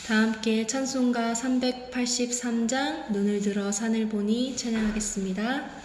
다 함께 찬송가 383장 눈을 들어 산을 보니 찬양하겠습니다.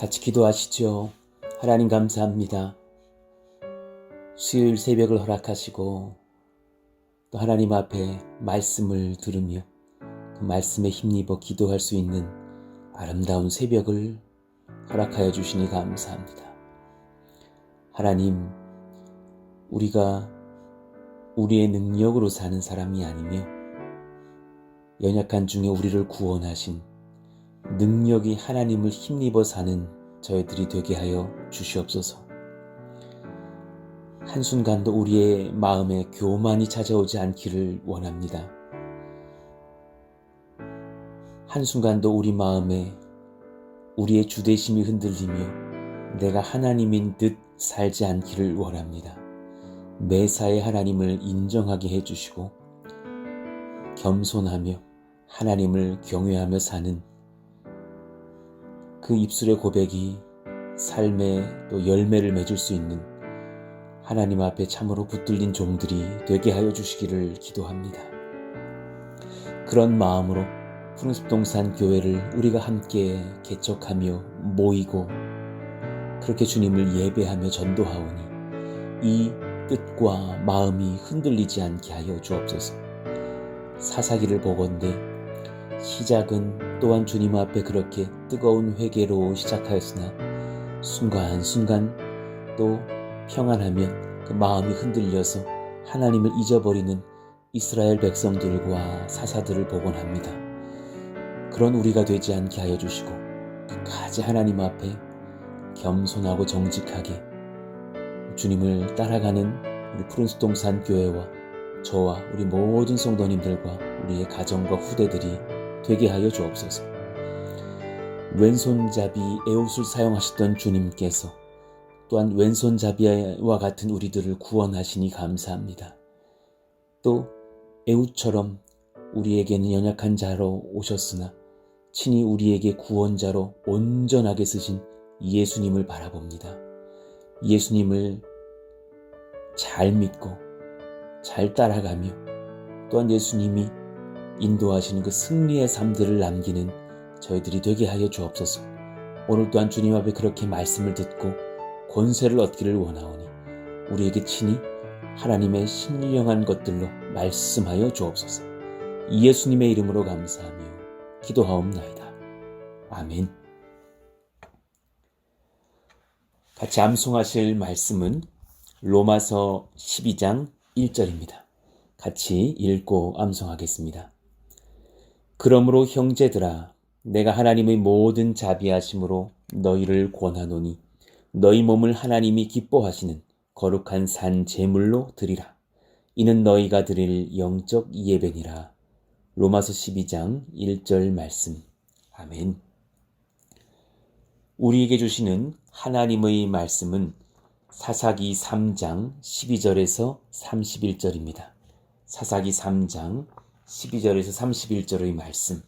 같이 기도하시죠. 하나님 감사합니다. 수요일 새벽을 허락하시고 또 하나님 앞에 말씀을 들으며 그 말씀에 힘입어 기도할 수 있는 아름다운 새벽을 허락하여 주시니 감사합니다. 하나님, 우리가 우리의 능력으로 사는 사람이 아니며 연약한 중에 우리를 구원하신 능력이 하나님을 힘입어 사는 저희들이 되게 하여 주시옵소서. 한순간도 우리의 마음에 교만이 찾아오지 않기를 원합니다. 한순간도 우리 마음에 우리의 주대심이 흔들리며 내가 하나님인 듯 살지 않기를 원합니다. 매사에 하나님을 인정하게 해주시고 겸손하며 하나님을 경외하며 사는 그 입술의 고백이 삶의 또 열매를 맺을 수 있는 하나님 앞에 참으로 붙들린 종들이 되게 하여 주시기를 기도합니다. 그런 마음으로 푸른숲동산 교회를 우리가 함께 개척하며 모이고 그렇게 주님을 예배하며 전도하오니 이 뜻과 마음이 흔들리지 않게 하여 주옵소서. 사사기를 보건대 시작은 또한 주님 앞에 그렇게 뜨거운 회개로 시작하였으나 순간순간 또 평안하면 그 마음이 흔들려서 하나님을 잊어버리는 이스라엘 백성들과 사사들을 보곤 합니다. 그런 우리가 되지 않게 하여 주시고 끝까지 하나님 앞에 겸손하고 정직하게 주님을 따라가는 우리 푸른숲동산 교회와 저와 우리 모든 성도님들과 우리의 가정과 후대들이 되게 하여 주옵소서. 왼손잡이 에봇을 사용하셨던 주님께서 또한 왼손잡이와 같은 우리들을 구원하시니 감사합니다. 또 에봇처럼 우리에게는 연약한 자로 오셨으나 친히 우리에게 구원자로 온전하게 쓰신 예수님을 바라봅니다. 예수님을 잘 믿고 잘 따라가며 또한 예수님이 인도하시는 그 승리의 삶들을 남기는 저희들이 되게 하여 주옵소서. 오늘 또한 주님 앞에 그렇게 말씀을 듣고 권세를 얻기를 원하오니 우리에게 친히 하나님의 신령한 것들로 말씀하여 주옵소서. 예수님의 이름으로 감사하며 기도하옵나이다. 아멘. 같이 암송하실 말씀은 로마서 12장 1절입니다. 같이 읽고 암송하겠습니다. 그러므로 형제들아, 내가 하나님의 모든 자비하심으로 너희를 권하노니 너희 몸을 하나님이 기뻐하시는 거룩한 산 제물로 드리라. 이는 너희가 드릴 영적 예배니라. 로마서 12장 1절 말씀. 아멘. 우리에게 주시는 하나님의 말씀은 사사기 3장 12절에서 31절입니다. 사사기 3장 12절에서 31절의 말씀.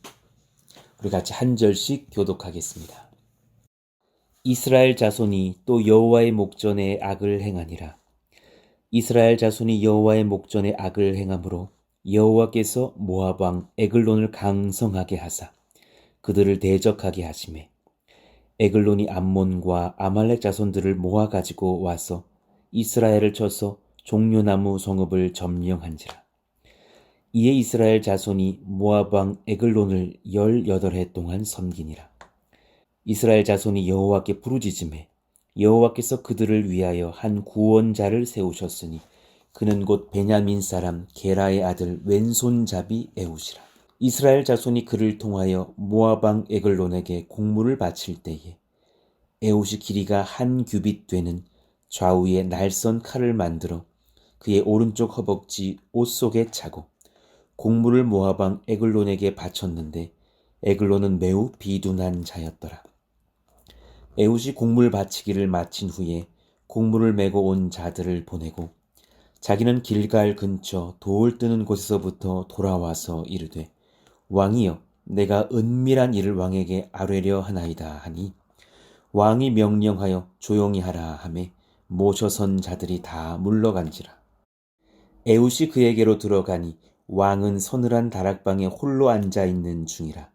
우리 같이 한 절씩 교독하겠습니다. 이스라엘 자손이 또 여호와의 목전에 악을 행하니라. 이스라엘 자손이 여호와의 목전에 악을 행함으로 여호와께서 모압 왕 에글론을 강성하게 하사 그들을 대적하게 하시매 에글론이 암몬과 아말렉 자손들을 모아 가지고 와서 이스라엘을 쳐서 종려나무 성읍을 점령한지라. 이에 이스라엘 자손이 모압 왕 에글론을 18해 동안 섬기니라. 이스라엘 자손이 여호와께 부르짖음에 여호와께서 그들을 위하여 한 구원자를 세우셨으니 그는 곧 베냐민 사람 게라의 아들 왼손잡이 에훗이라. 이스라엘 자손이 그를 통하여 모압 왕 에글론에게 공물을 바칠 때에 에훗이 길이가 1규빗 되는 좌우에 날선 칼을 만들어 그의 오른쪽 허벅지 옷 속에 차고 공물을 모압 왕 에글론에게 바쳤는데 에글론은 매우 비둔한 자였더라. 에훗이 공물 바치기를 마친 후에 공물을 메고 온 자들을 보내고 자기는 길갈 근처 돌 뜨는 곳에서부터 돌아와서 이르되 왕이여, 내가 은밀한 일을 왕에게 아뢰려 하나이다 하니 왕이 명령하여 조용히 하라 하매 모셔선 자들이 다 물러간지라. 에훗이 그에게로 들어가니 왕은 서늘한 다락방에 홀로 앉아 있는 중이라.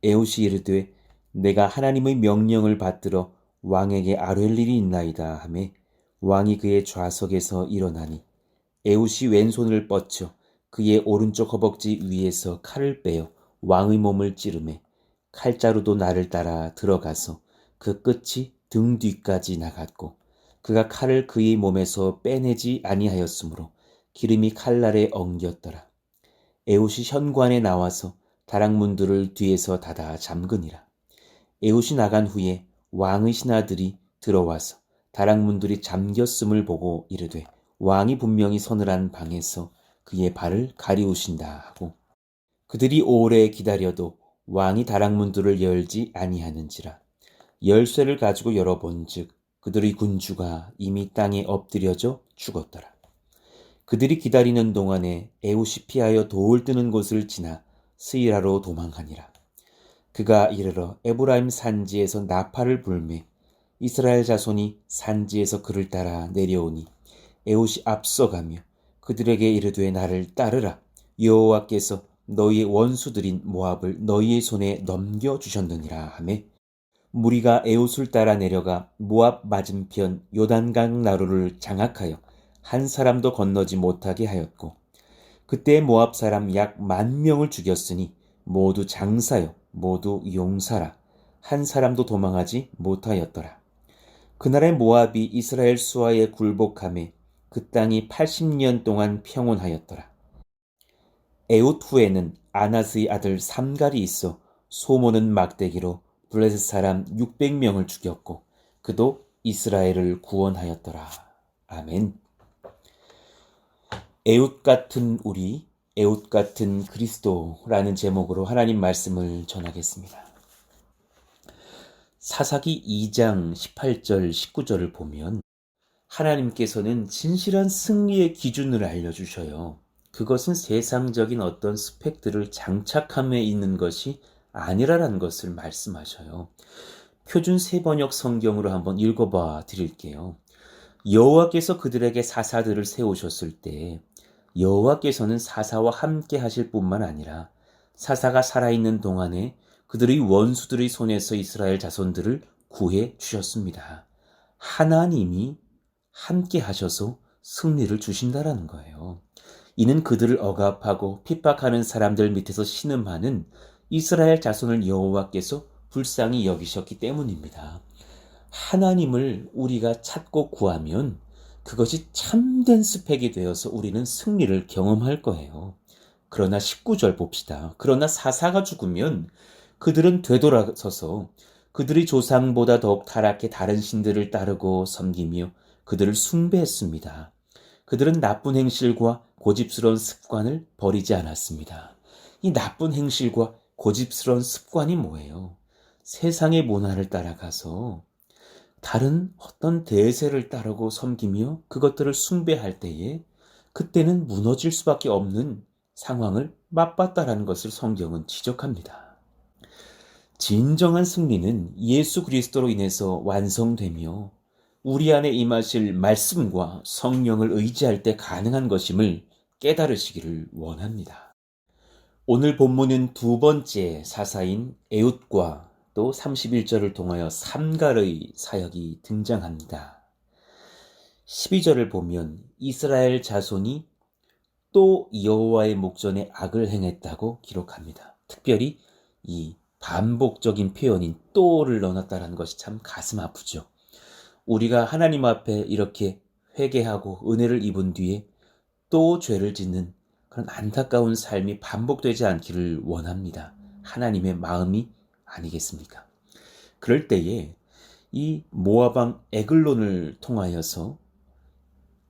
에훗이 이르되 내가 하나님의 명령을 받들어 왕에게 아뢰릴 일이 있나이다 하매 왕이 그의 좌석에서 일어나니 에훗이 왼손을 뻗쳐 그의 오른쪽 허벅지 위에서 칼을 빼어 왕의 몸을 찌르매 칼자루도 나를 따라 들어가서 그 끝이 등 뒤까지 나갔고 그가 칼을 그의 몸에서 빼내지 아니하였으므로 기름이 칼날에 엉겼더라. 에훗이 현관에 나와서 다락문들을 뒤에서 닫아 잠그니라. 에훗이 나간 후에 왕의 신하들이 들어와서 다락문들이 잠겼음을 보고 이르되 왕이 분명히 서늘한 방에서 그의 발을 가리우신다 하고 그들이 오래 기다려도 왕이 다락문들을 열지 아니하는지라. 열쇠를 가지고 열어본즉 그들의 군주가 이미 땅에 엎드려져 죽었더라. 그들이 기다리는 동안에 에훗이 피하여 돌 뜨는 곳을 지나 스이라로 도망하니라. 그가 이르러 에브라임 산지에서 나팔을 불매 이스라엘 자손이 산지에서 그를 따라 내려오니 에훗이 앞서가며 그들에게 이르되 나를 따르라. 여호와께서 너희의 원수들인 모압을 너희의 손에 넘겨주셨느니라 하매 무리가 에훗을 따라 내려가 모압 맞은편 요단강 나루를 장악하여 한 사람도 건너지 못하게 하였고 그때 모압 사람 약 10,000명을 죽였으니 모두 장사요 모두 용사라. 한 사람도 도망하지 못하였더라. 그날의 모압이 이스라엘 수하에 굴복하매 그 땅이 80년 동안 평온하였더라. 에훗 후에는 아낫의 아들 삼갈이 있어 소모는 막대기로 블레셋 사람 600명을 죽였고 그도 이스라엘을 구원하였더라. 아멘. 에훗 같은 우리 에웃 같은 그리스도라는 제목으로 하나님 말씀을 전하겠습니다. 사사기 2장 18절 19절을 보면 하나님께서는 진실한 승리의 기준을 알려주셔요. 그것은 세상적인 어떤 스펙들을 장착함에 있는 것이 아니라는 것을 말씀하셔요. 표준 세번역 성경으로 한번 읽어봐 드릴게요. 여호와께서 그들에게 사사들을 세우셨을 때 여호와께서는 사사와 함께 하실 뿐만 아니라 사사가 살아있는 동안에 그들의 원수들의 손에서 이스라엘 자손들을 구해 주셨습니다. 하나님이 함께 하셔서 승리를 주신다라는 거예요. 이는 그들을 억압하고 핍박하는 사람들 밑에서 신음하는 이스라엘 자손을 여호와께서 불쌍히 여기셨기 때문입니다. 하나님을 우리가 찾고 구하면 그것이 참된 스펙이 되어서 우리는 승리를 경험할 거예요. 그러나 19절 봅시다. 그러나 사사가 죽으면 그들은 되돌아서서 그들의 조상보다 더욱 타락해 다른 신들을 따르고 섬기며 그들을 숭배했습니다. 그들은 나쁜 행실과 고집스러운 습관을 버리지 않았습니다. 이 나쁜 행실과 고집스러운 습관이 뭐예요? 세상의 문화를 따라가서 다른 어떤 대세를 따르고 섬기며 그것들을 숭배할 때에 그때는 무너질 수밖에 없는 상황을 맛봤다라는 것을 성경은 지적합니다. 진정한 승리는 예수 그리스도로 인해서 완성되며 우리 안에 임하실 말씀과 성령을 의지할 때 가능한 것임을 깨달으시기를 원합니다. 오늘 본문은 두 번째 사사인 에웃과 또 31절을 통하여 삼갈의 사역이 등장합니다. 12절을 보면 이스라엘 자손이 또 여호와의 목전에 악을 행했다고 기록합니다. 특별히 이 반복적인 표현인 또를 넣어놨다는 것이 참 가슴 아프죠. 우리가 하나님 앞에 이렇게 회개하고 은혜를 입은 뒤에 또 죄를 짓는 그런 안타까운 삶이 반복되지 않기를 원합니다. 하나님의 마음이 아니겠습니까? 그럴 때에 이 모압 에글론을 통하여서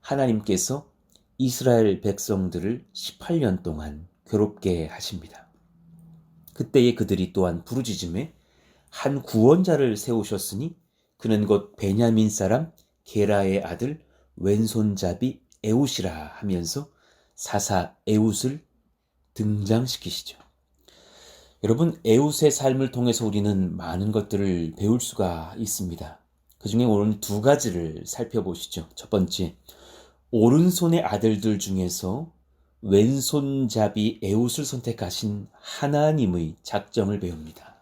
하나님께서 이스라엘 백성들을 18년 동안 괴롭게 하십니다. 그때에 그들이 또한 부르짖음에 한 구원자를 세우셨으니 그는 곧 베냐민 사람 게라의 아들 왼손잡이 에웃이라 하면서 사사 에웃을 등장시키시죠. 여러분, 에웃의 삶을 통해서 우리는 많은 것들을 배울 수가 있습니다. 그 중에 오늘 두 가지를 살펴보시죠. 첫 번째, 오른손의 아들들 중에서 왼손잡이 에웃을 선택하신 하나님의 작정을 배웁니다.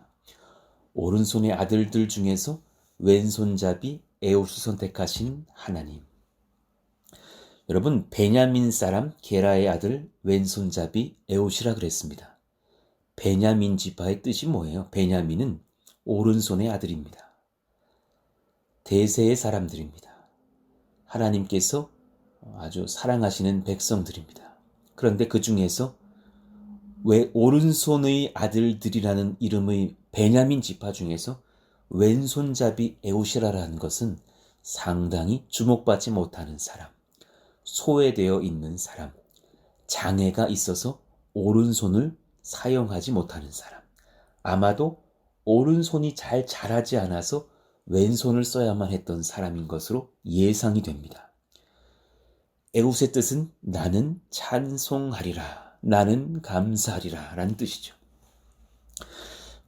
오른손의 아들들 중에서 왼손잡이 에웃을 선택하신 하나님. 여러분, 베냐민 사람 게라의 아들 왼손잡이 에웃이라 그랬습니다. 베냐민 지파의 뜻이 뭐예요? 베냐민은 오른손의 아들입니다. 대세의 사람들입니다. 하나님께서 아주 사랑하시는 백성들입니다. 그런데 그 중에서 왜 오른손의 아들들이라는 이름의 베냐민 지파 중에서 왼손잡이 에웃이라는 것은 상당히 주목받지 못하는 사람, 소외되어 있는 사람, 장애가 있어서 오른손을 사용하지 못하는 사람, 아마도 오른손이 잘 자라지 않아서 왼손을 써야만 했던 사람인 것으로 예상이 됩니다. 에웃의 뜻은 나는 찬송하리라, 나는 감사하리라 라는 뜻이죠.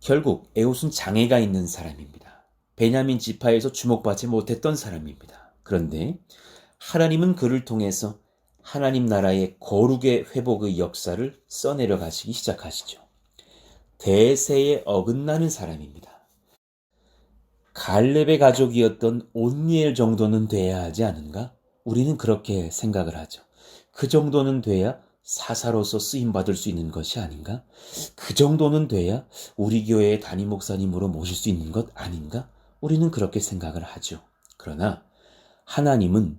결국 에웃은 장애가 있는 사람입니다. 베냐민 지파에서 주목받지 못했던 사람입니다. 그런데 하나님은 그를 통해서 하나님 나라의 거룩의 회복의 역사를 써내려 가시기 시작하시죠. 대세에 어긋나는 사람입니다. 갈렙의 가족이었던 온니엘 정도는 돼야 하지 않은가? 우리는 그렇게 생각을 하죠. 그 정도는 돼야 사사로서 쓰임받을 수 있는 것이 아닌가? 그 정도는 돼야 우리 교회의 담임 목사님으로 모실 수 있는 것 아닌가? 우리는 그렇게 생각을 하죠. 그러나 하나님은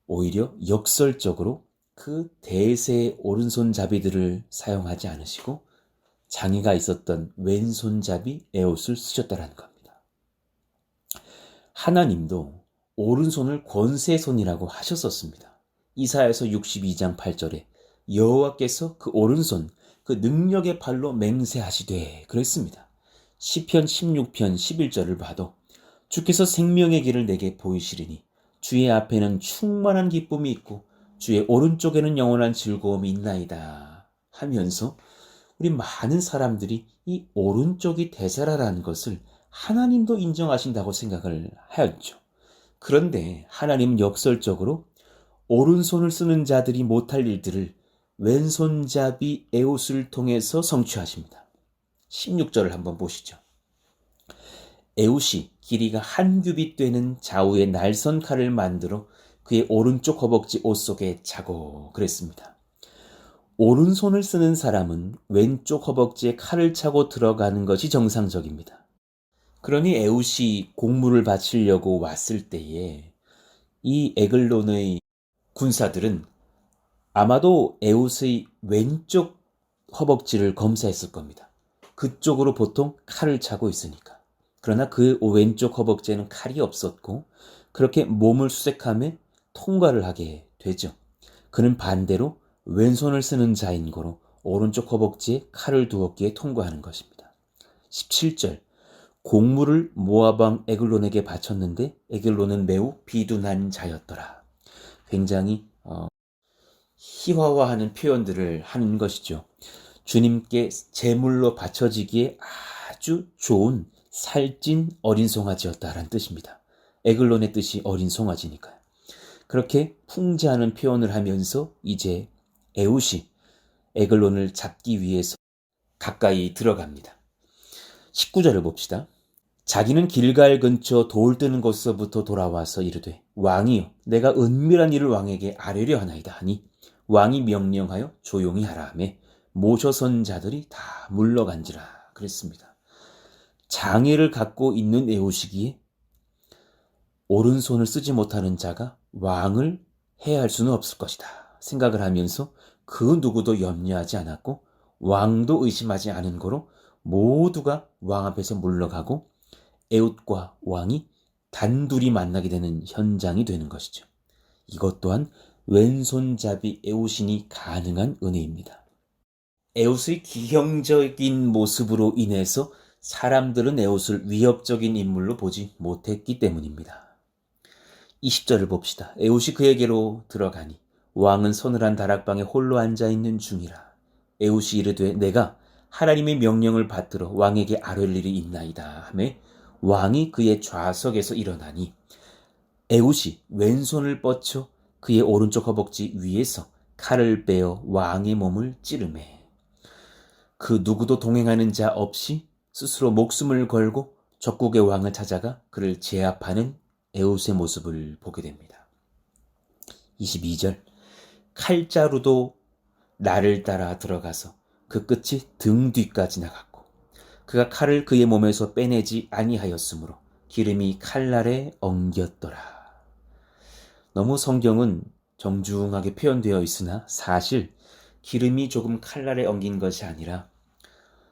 오히려 역설적으로 그 대세의 오른손잡이들을 사용하지 않으시고 장애가 있었던 왼손잡이 에웃을 쓰셨다는 겁니다. 하나님도 오른손을 권세손이라고 하셨었습니다. 이사야서 62장 8절에 여호와께서 그 오른손, 그 능력의 발로 맹세하시되 그랬습니다. 시편 16편 11절을 봐도 주께서 생명의 길을 내게 보이시리니 주의 앞에는 충만한 기쁨이 있고 주의 오른쪽에는 영원한 즐거움이 있나이다 하면서 우리 많은 사람들이 이 오른쪽이 대사라라는 것을 하나님도 인정하신다고 생각을 하였죠. 그런데 하나님은 역설적으로 오른손을 쓰는 자들이 못할 일들을 왼손잡이 에웃을 통해서 성취하십니다. 16절을 한번 보시죠. 에웃이 길이가 한 규빗 되는 좌우의 날선 칼을 만들어 그의 오른쪽 허벅지 옷 속에 차고 그랬습니다. 오른손을 쓰는 사람은 왼쪽 허벅지에 칼을 차고 들어가는 것이 정상적입니다. 그러니 에웃이 공물을 바치려고 왔을 때에 이 에글론의 군사들은 아마도 에웃의 왼쪽 허벅지를 검사했을 겁니다. 그쪽으로 보통 칼을 차고 있으니까. 그러나 그 왼쪽 허벅지에는 칼이 없었고 그렇게 몸을 수색함에 통과를 하게 되죠. 그는 반대로 왼손을 쓰는 자인 거로 오른쪽 허벅지에 칼을 두었기에 통과하는 것입니다. 17절 공물을 모압왕 에글론에게 바쳤는데 에글론은 매우 비둔한 자였더라. 굉장히 희화화하는 표현들을 하는 것이죠. 주님께 제물로 바쳐지기에 아주 좋은 살찐 어린 송아지였다라는 뜻입니다. 에글론의 뜻이 어린 송아지니까요. 그렇게 풍자하는 표현을 하면서 이제 에웃이 에글론을 잡기 위해서 가까이 들어갑니다. 19절을 봅시다. 자기는 길갈 근처 돌 뜨는 곳서부터 돌아와서 이르되 왕이여 내가 은밀한 일을 왕에게 아뢰려 하나이다 하니 왕이 명령하여 조용히 하라 하매 모셔선 자들이 다 물러간지라 그랬습니다. 장애를 갖고 있는 에웃이기에 오른손을 쓰지 못하는 자가 왕을 해야 할 수는 없을 것이다 생각을 하면서 그 누구도 염려하지 않았고 왕도 의심하지 않은 거로 모두가 왕 앞에서 물러가고 에웃과 왕이 단둘이 만나게 되는 현장이 되는 것이죠. 이것 또한 왼손잡이 에웃이니 가능한 은혜입니다. 에웃의 기형적인 모습으로 인해서 사람들은 에웃을 위협적인 인물로 보지 못했기 때문입니다. 20절을 봅시다. 에웃이 그에게로 들어가니 왕은 서늘한 다락방에 홀로 앉아있는 중이라. 에웃이 이르되 내가 하나님의 명령을 받들어 왕에게 아뢰 일이 있나이다 하매 왕이 그의 좌석에서 일어나니 에웃이 왼손을 뻗쳐 그의 오른쪽 허벅지 위에서 칼을 빼어 왕의 몸을 찌르매 그 누구도 동행하는 자 없이 스스로 목숨을 걸고 적국의 왕을 찾아가 그를 제압하는 에웃의 모습을 보게 됩니다. 22절 칼자루도 나를 따라 들어가서 그 끝이 등 뒤까지 나갔고 그가 칼을 그의 몸에서 빼내지 아니하였으므로 기름이 칼날에 엉겼더라. 너무 성경은 정중하게 표현되어 있으나 사실 기름이 조금 칼날에 엉긴 것이 아니라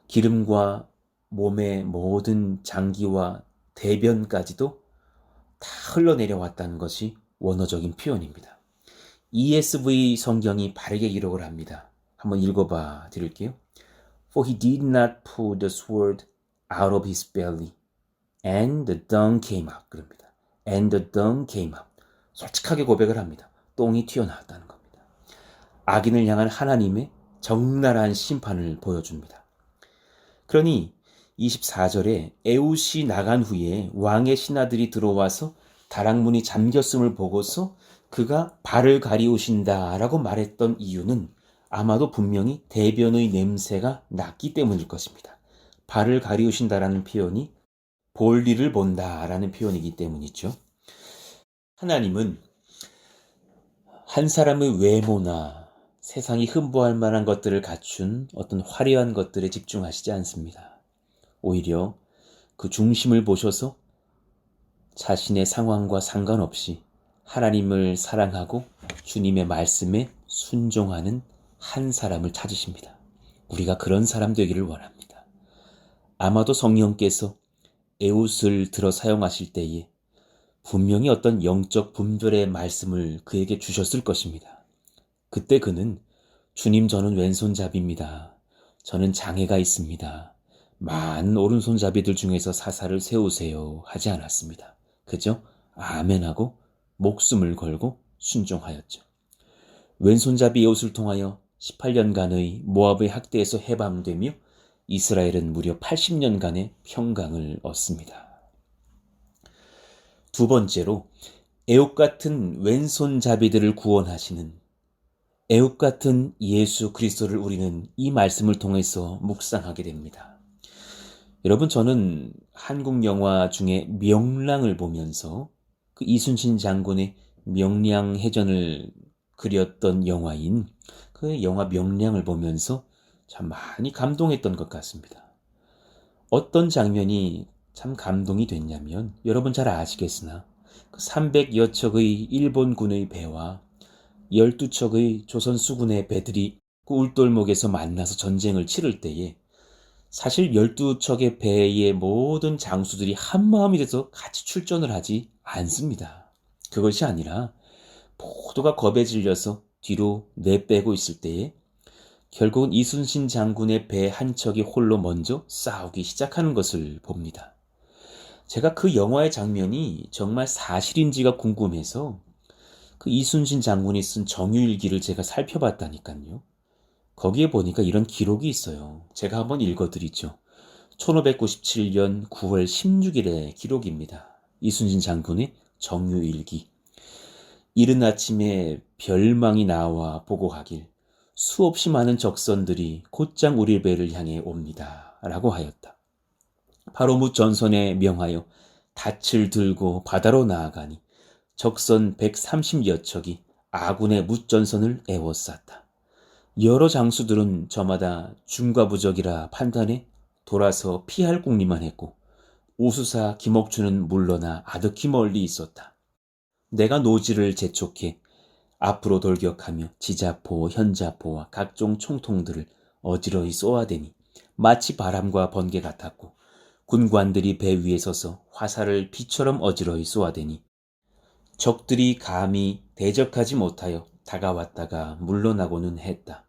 기름과 몸의 모든 장기와 대변까지도 다 흘러내려왔다는 것이 원어적인 표현입니다. ESV 성경이 바르게 기록을 합니다. 한번 읽어봐 드릴게요. For he did not pull the sword out of his belly, and the dung came out. 그럽니다. And the dung came out. 솔직하게 고백을 합니다. 똥이 튀어나왔다는 겁니다. 악인을 향한 하나님의 적나라한 심판을 보여줍니다. 그러니 24절에 에웃이 나간 후에 왕의 신하들이 들어와서 다락문이 잠겼음을 보고서 그가 발을 가리우신다라고 말했던 이유는 아마도 분명히 대변의 냄새가 났기 때문일 것입니다. 발을 가리우신다라는 표현이 볼일을 본다라는 표현이기 때문이죠. 하나님은 한 사람의 외모나 세상이 흠모할 만한 것들을 갖춘 어떤 화려한 것들에 집중하시지 않습니다. 오히려 그 중심을 보셔서 자신의 상황과 상관없이 하나님을 사랑하고 주님의 말씀에 순종하는 한 사람을 찾으십니다. 우리가 그런 사람 되기를 원합니다. 아마도 성령께서 에웃을 들어 사용하실 때에 분명히 어떤 영적 분별의 말씀을 그에게 주셨을 것입니다. 그때 그는 주님, 저는 왼손잡이입니다. 저는 장애가 있습니다. 많은 오른손잡이들 중에서 사사를 세우세요 하지 않았습니다. 그저 아멘하고 목숨을 걸고 순종하였죠. 왼손잡이 에웃을 통하여 18년간의 모압의 학대에서 해방되며 이스라엘은 무려 80년간의 평강을 얻습니다. 두 번째로 에웃 같은 왼손잡이들을 구원하시는 에웃 같은 예수 그리스도를 우리는 이 말씀을 통해서 묵상하게 됩니다. 여러분, 저는 한국 영화 중에 명랑을 보면서 그 이순신 장군의 명량해전을 그렸던 영화인 그 영화 명량을 보면서 참 많이 감동했던 것 같습니다. 어떤 장면이 참 감동이 됐냐면, 여러분 잘 아시겠으나 그 300여 척의 일본군의 배와 12척의 조선 수군의 배들이 그 울돌목에서 만나서 전쟁을 치를 때에 사실 12척의 배의 모든 장수들이 한마음이 돼서 같이 출전을 하지 않습니다. 그것이 아니라 모두가 겁에 질려서 뒤로 내빼고 있을 때에 결국은 이순신 장군의 배 한 척이 홀로 먼저 싸우기 시작하는 것을 봅니다. 제가 그 영화의 장면이 정말 사실인지가 궁금해서 그 이순신 장군이 쓴 정유일기를 제가 살펴봤다니까요. 거기에 보니까 이런 기록이 있어요. 제가 한번 읽어드리죠. 1597년 9월 16일의 기록입니다. 이순신 장군의 정유일기. 이른 아침에 별망이 나와 보고하길 수없이 많은 적선들이 곧장 우리 배를 향해 옵니다. 라고 하였다. 바로 무 전선에 명하여 닻을 들고 바다로 나아가니 적선 130여 척이 아군의 무 전선을 에워쌌다. 여러 장수들은 저마다 중과부적이라 판단해 돌아서 피할 궁리만 했고 우수사 김옥주는 물러나 아득히 멀리 있었다. 내가 노지를 재촉해 앞으로 돌격하며 지자포, 현자포와 각종 총통들을 어지러이 쏘아대니 마치 바람과 번개 같았고 군관들이 배 위에 서서 화살을 비처럼 어지러이 쏘아대니 적들이 감히 대적하지 못하여 다가왔다가 물러나고는 했다.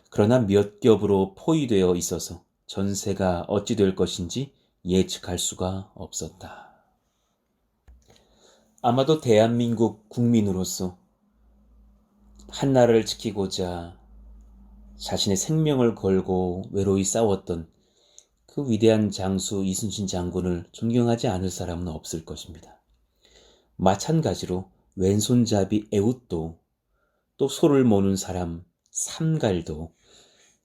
그러나 몇 겹으로 포위되어 있어서 전세가 어찌 될 것인지 예측할 수가 없었다. 아마도 대한민국 국민으로서 한나라를 지키고자 자신의 생명을 걸고 외로이 싸웠던 그 위대한 장수 이순신 장군을 존경하지 않을 사람은 없을 것입니다. 마찬가지로 왼손잡이 에웃도 또 소를 모는 사람 삼갈도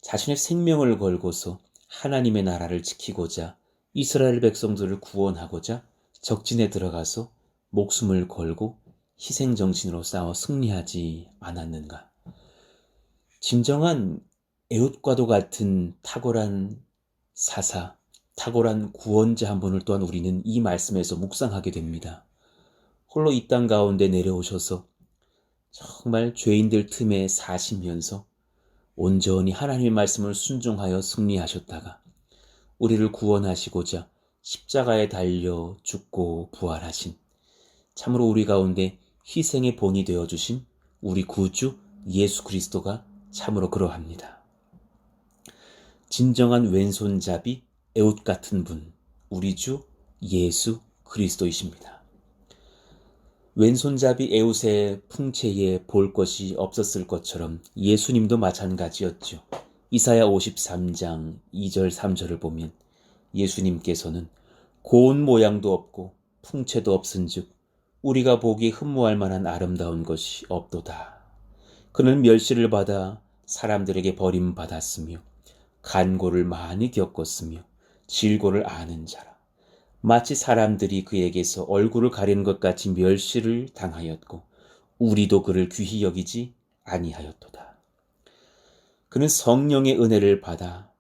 자신의 생명을 걸고서 하나님의 나라를 지키고자 이스라엘 백성들을 구원하고자 적진에 들어가서 목숨을 걸고 희생정신으로 싸워 승리하지 않았는가. 진정한 에웃과도 같은 탁월한 사사, 탁월한 구원자 한 분을 또한 우리는 이 말씀에서 묵상하게 됩니다. 홀로 이 땅 가운데 내려오셔서 정말 죄인들 틈에 사시면서 온전히 하나님의 말씀을 순종하여 승리하셨다가 우리를 구원하시고자 십자가에 달려 죽고 부활하신, 참으로 우리 가운데 희생의 본이 되어주신 우리 구주 예수 그리스도가 참으로 그러합니다. 진정한 왼손잡이 에웃 같은 분, 우리 주 예수 그리스도이십니다. 왼손잡이 에웃의 풍채에 볼 것이 없었을 것처럼 예수님도 마찬가지였죠. 이사야 53장 2절 3절을 보면 예수님께서는 고운 모양도 없고 풍채도 없은즉 우리가 보기 흠모할 만한 아름다운 것이 없도다. 그는 멸시를 받아 사람들에게 버림받았으며 간고를 많이 겪었으며 질고를 아는 자라. 마치 사람들이 그에게서 얼굴을 가리는 것 같이 멸시를 당하였고 우리도 그를 귀히 여기지 아니하였도다. 그는 성령의 은혜를 받아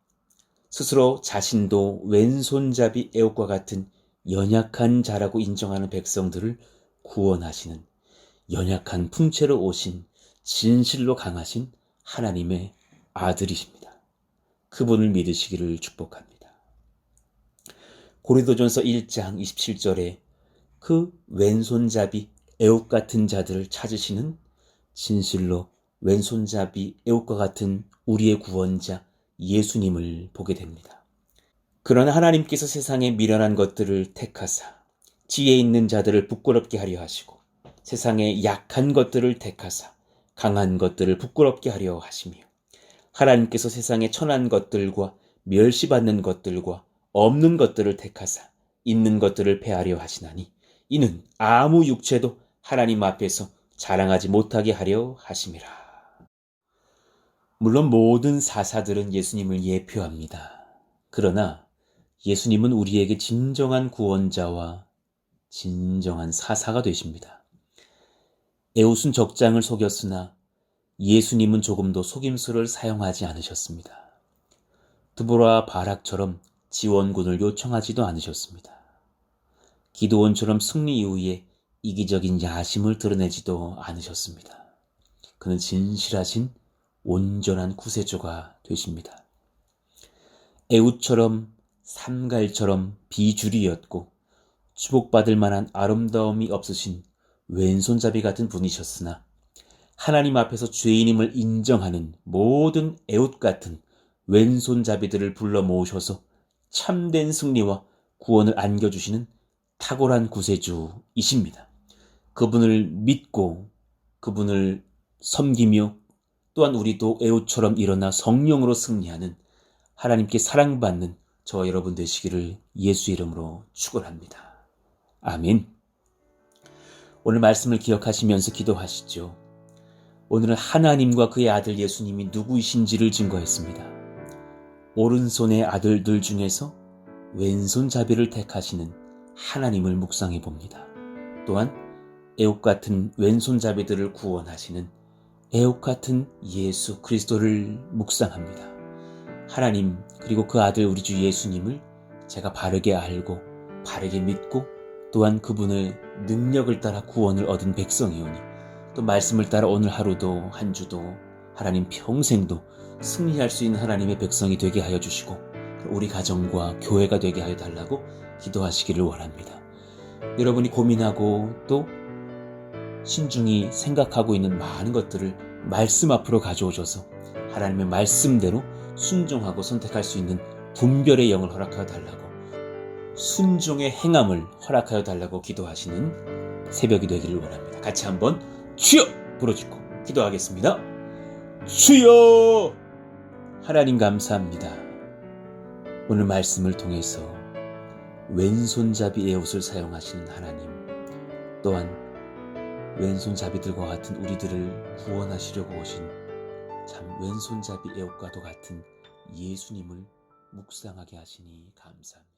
스스로 자신도 왼손잡이 에웃과 같은 연약한 자라고 인정하는 백성들을 구원하시는 연약한 풍채로 오신 진실로 강하신 하나님의 아들이십니다. 그분을 믿으시기를 축복합니다. 고린도전서 1장 27절에 그 왼손잡이 에웃 같은 자들을 찾으시는 진실로 왼손잡이 에웃과 같은 우리의 구원자 예수님을 보게 됩니다. 그러나 하나님께서 세상의 미련한 것들을 택하사 지혜 있는 자들을 부끄럽게 하려 하시고 세상의 약한 것들을 택하사 강한 것들을 부끄럽게 하려 하시며 하나님께서 세상의 천한 것들과 멸시받는 것들과 없는 것들을 택하사 있는 것들을 패하려 하시나니 이는 아무 육체도 하나님 앞에서 자랑하지 못하게 하려 하심이라. 물론 모든 사사들은 예수님을 예표합니다. 그러나 예수님은 우리에게 진정한 구원자와 진정한 사사가 되십니다. 에웃은 적장을 속였으나 예수님은 조금도 속임수를 사용하지 않으셨습니다. 드보라 바락처럼 지원군을 요청하지도 않으셨습니다. 기드온처럼 승리 이후에 이기적인 야심을 드러내지도 않으셨습니다. 그는 진실하신 온전한 구세주가 되십니다. 에웃처럼 삼갈처럼 비주류였고 주목받을 만한 아름다움이 없으신 왼손잡이 같은 분이셨으나 하나님 앞에서 죄인임을 인정하는 모든 에웃 같은 왼손잡이들을 불러 모으셔서 참된 승리와 구원을 안겨주시는 탁월한 구세주이십니다. 그분을 믿고 그분을 섬기며 또한 우리도 에웃처럼 일어나 성령으로 승리하는 하나님께 사랑받는 저와 여러분 되시기를 예수 이름으로 축원합니다. 아멘. 오늘 말씀을 기억하시면서 기도하시죠. 오늘은 하나님과 그의 아들 예수님이 누구이신지를 증거했습니다. 오른손의 아들들 중에서 왼손잡이를 택하시는 하나님을 묵상해 봅니다. 또한 에옥 같은 왼손잡이들을 구원하시는 에옥 같은 예수 그리스도를 묵상합니다. 하나님 그리고 그 아들 우리 주 예수님을 제가 바르게 알고 바르게 믿고 또한 그분의 능력을 따라 구원을 얻은 백성이오니 또 말씀을 따라 오늘 하루도 한 주도 하나님 평생도 승리할 수 있는 하나님의 백성이 되게 하여 주시고 우리 가정과 교회가 되게 하여 달라고 기도하시기를 원합니다. 여러분이 고민하고 또 신중히 생각하고 있는 많은 것들을 말씀 앞으로 가져오셔서 하나님의 말씀대로 순종하고 선택할 수 있는 분별의 영을 허락하여 달라고 순종의 행함을 허락하여 달라고 기도하시는 새벽이 되기를 원합니다. 같이 한번 주여 부르짖고 기도하겠습니다. 주여! 하나님 감사합니다. 오늘 말씀을 통해서 왼손잡이 에옷을 사용하시는 하나님 또한 왼손잡이들과 같은 우리들을 구원하시려고 오신 참 왼손잡이 에옷과도 같은 예수님을 묵상하게 하시니 감사합니다.